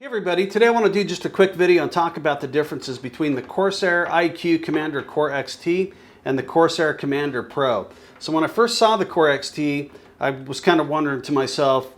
Hey everybody, today I want to do just a quick video and talk about the differences between the Corsair Commander Core XT and the Corsair Commander Pro. So when I first saw the Core XT, I was kind of wondering to myself,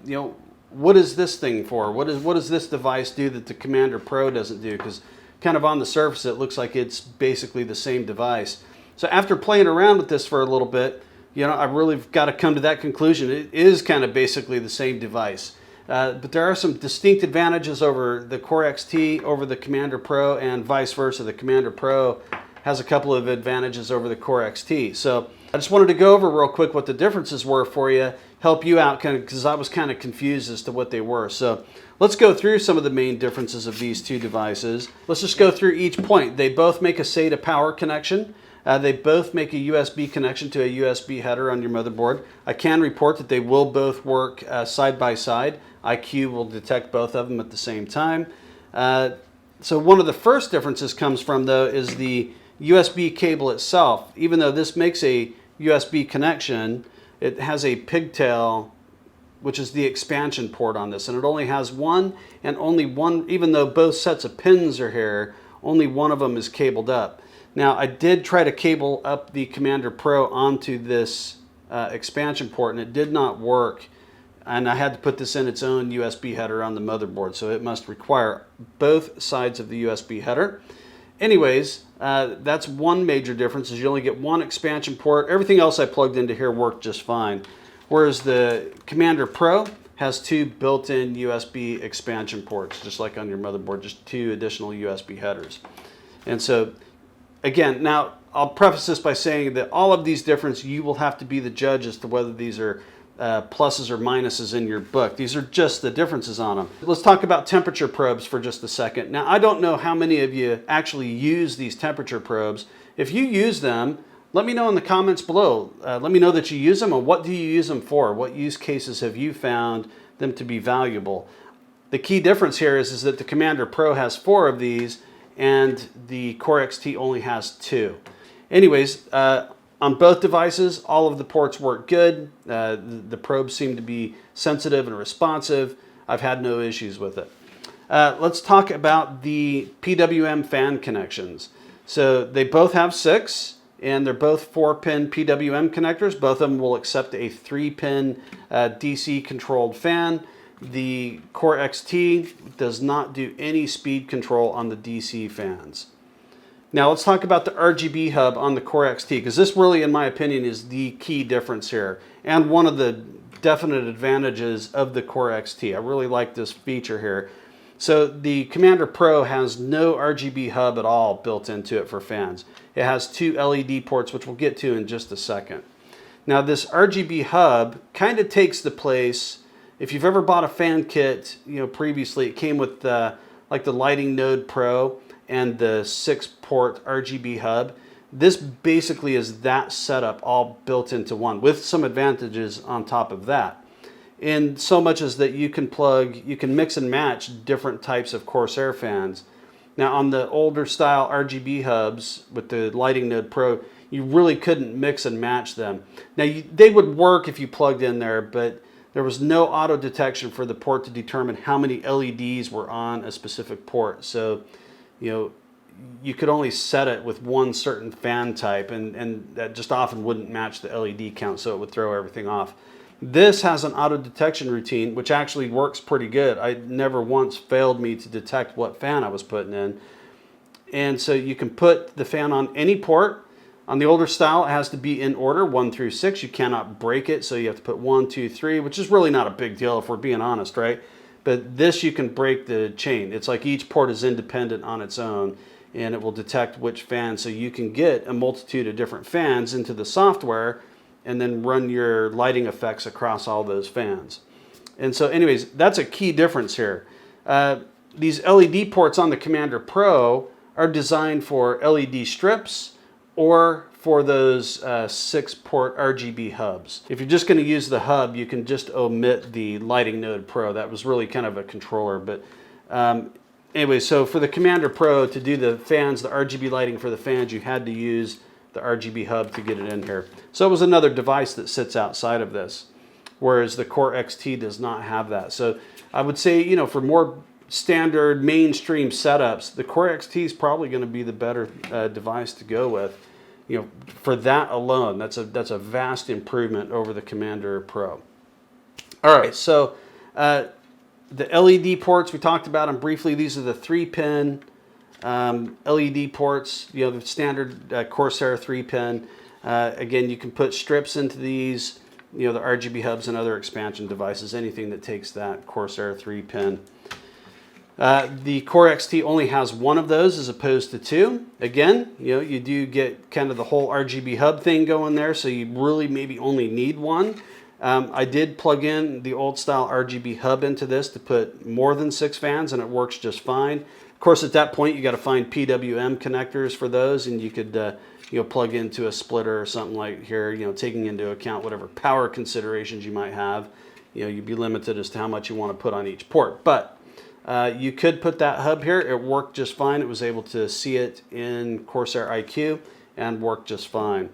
what is this thing for? What does this device do that the Commander Pro doesn't do? Because kind of on the surface it looks like it's basically the same device. So after playing around with this for a little bit, I really got to come to that conclusion. It is kind of basically the same device. But there are some distinct advantages over the Core XT over the Commander Pro, and vice versa. The Commander Pro has a couple of advantages over the Core XT. So I just wanted to go over real quick what the differences were for you, help you out kind of, because I was kind of confused as to what they were. So let's go through some of the main differences of these two devices. Let's just go through each point. They both make a SATA power connection. They both make a USB connection to a USB header on your motherboard. I can report that they will both work side by side. iCUE will detect both of them at the same time. So one of the first differences comes from, though, is the USB cable itself. Even though this makes a USB connection, it has a pigtail, which is the expansion port on this. And it only has one, and only one, even though both sets of pins are here, only one of them is cabled up. Now, I did try to cable up the Commander Pro onto this expansion port, and it did not work. And I had to put this in its own USB header on the motherboard, so it must require both sides of the USB header. Anyways, that's one major difference, is you only get one expansion port. Everything else I plugged into here worked just fine. Whereas the Commander Pro has two built-in USB expansion ports, just like on your motherboard, just two additional USB headers. And so, again, now I'll preface this by saying that all of these differences, you will have to be the judge as to whether these are pluses or minuses in your book. These are just the differences on them. Let's talk about temperature probes for just a second. Now, I don't know how many of you actually use these temperature probes. If you use them, let me know in the comments below. Let me know that you use them, and what do you use them for? What use cases have you found them to be valuable? The key difference here is that the Commander Pro has 4 of these, and the Core XT only has 2. Anyways, on both devices, all of the ports work good. The probes seem to be sensitive and responsive. I've had no issues with it. Let's talk about the PWM fan connections. So they both have 6, and they're both 4-pin PWM connectors. Both of them will accept a 3-pin DC controlled fan. The Core XT does not do any speed control on the DC fans. Now let's talk about the RGB hub on the Core XT, because this really, in my opinion, is the key difference here, and one of the definite advantages of the Core XT. I really like this feature here. So the Commander Pro has no RGB hub at all built into it for fans. It has 2 LED ports, which we'll get to in just a second. Now this RGB hub kind of takes the place, if you've ever bought a fan kit, previously it came with like the Lighting Node Pro and the 6-port RGB hub. This basically is that setup all built into one, with some advantages on top of that. In so much as that you can mix and match different types of Corsair fans. Now on the older style RGB hubs with the Lighting Node Pro, you really couldn't mix and match them. Now they would work if you plugged in there, but there was no auto detection for the port to determine how many LEDs were on a specific port. So you could only set it with one certain fan type, and that just often wouldn't match the LED count, so it would throw everything off. This has an auto detection routine, which actually works pretty good. I never once failed me to detect what fan I was putting in. And so you can put the fan on any port. On the older style, it has to be in order, 1 through 6. You cannot break it, so you have to put 1, 2, 3, which is really not a big deal if we're being honest, right? But this, you can break the chain. It's like each port is independent on its own, and it will detect which fan. So you can get a multitude of different fans into the software and then run your lighting effects across all those fans. And so anyways, that's a key difference here. These LED ports on the Commander Pro are designed for LED strips or for those 6-port RGB hubs. If you're just going to use the hub, you can just omit the Lighting Node Pro. That was really kind of a controller. But anyway, so for the Commander Pro, to do the fans, the RGB lighting for the fans, you had to use the RGB hub to get it in here. So it was another device that sits outside of this, whereas the Core XT does not have that. So I would say, for more standard mainstream setups, the Core XT is probably going to be the better device to go with. You know, for that alone, that's a vast improvement over the Commander Pro. All right, so the LED ports, we talked about them briefly. These are the 3-pin LED ports, you know, the standard Corsair 3-pin. Again, you can put strips into these, you know, the RGB hubs and other expansion devices, anything that takes that Corsair 3-pin. The Core XT only has one of those as opposed to two. Again, you know, you do get kind of the whole RGB hub thing going there, so you really maybe only need one. I did plug in the old style RGB hub into this to put more than 6 fans, and it works just fine. Of course, at that point, you got to find PWM connectors for those, and you could you know, plug into a splitter or something like here, you know, taking into account whatever power considerations you might have. You know, you'd be limited as to how much you want to put on each port. But you could put that hub here. It worked just fine. It was able to see it in Corsair IQ and worked just fine.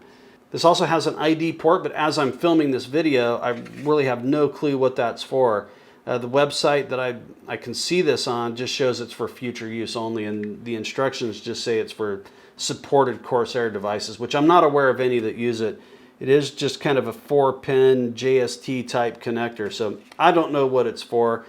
This also has an ID port, but as I'm filming this video, I really have no clue what that's for. The website that I can see this on just shows it's for future use only, and the instructions just say it's for supported Corsair devices, which I'm not aware of any that use it. It is just kind of a 4-pin JST type connector, so I don't know what it's for.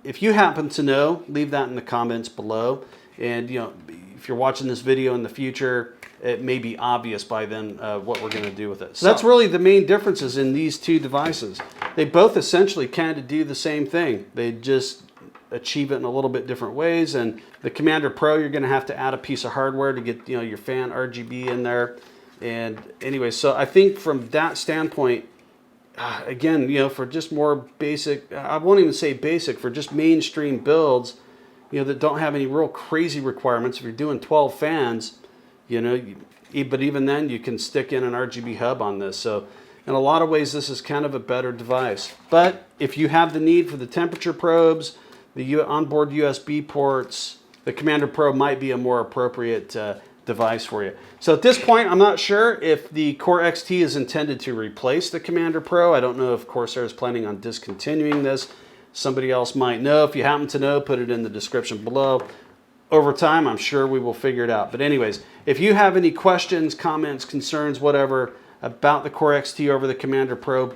If you happen to know, leave that in the comments below. And you know, if you're watching this video in the future, it may be obvious by then what we're going to do with it. So that's really the main differences in these two devices. They both essentially kind of do the same thing. They just achieve it in a little bit different ways. And the Commander Pro, you're going to have to add a piece of hardware to get, you know, your fan RGB in there. And anyway, so I think from that standpoint, again, you know, for just more basic, I won't even say basic, for just mainstream builds, you know, that don't have any real crazy requirements. If you're doing 12 fans, you know, but even then you can stick in an RGB hub on this. So in a lot of ways, this is kind of a better device. But if you have the need for the temperature probes, the onboard USB ports, the Commander Pro might be a more appropriate device for you. So at this point, I'm not sure if the Core XT is intended to replace the Commander Pro. I don't know if Corsair is planning on discontinuing this. Somebody else might know. If you happen to know, put it in the description below. Over time, I'm sure we will figure it out. But anyways, if you have any questions, comments, concerns, whatever, about the Core XT over the Commander Pro,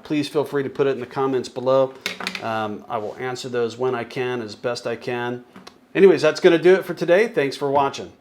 please feel free to put it in the comments below. I will answer those when I can, as best I can. Anyways, that's going to do it for today. Thanks for watching.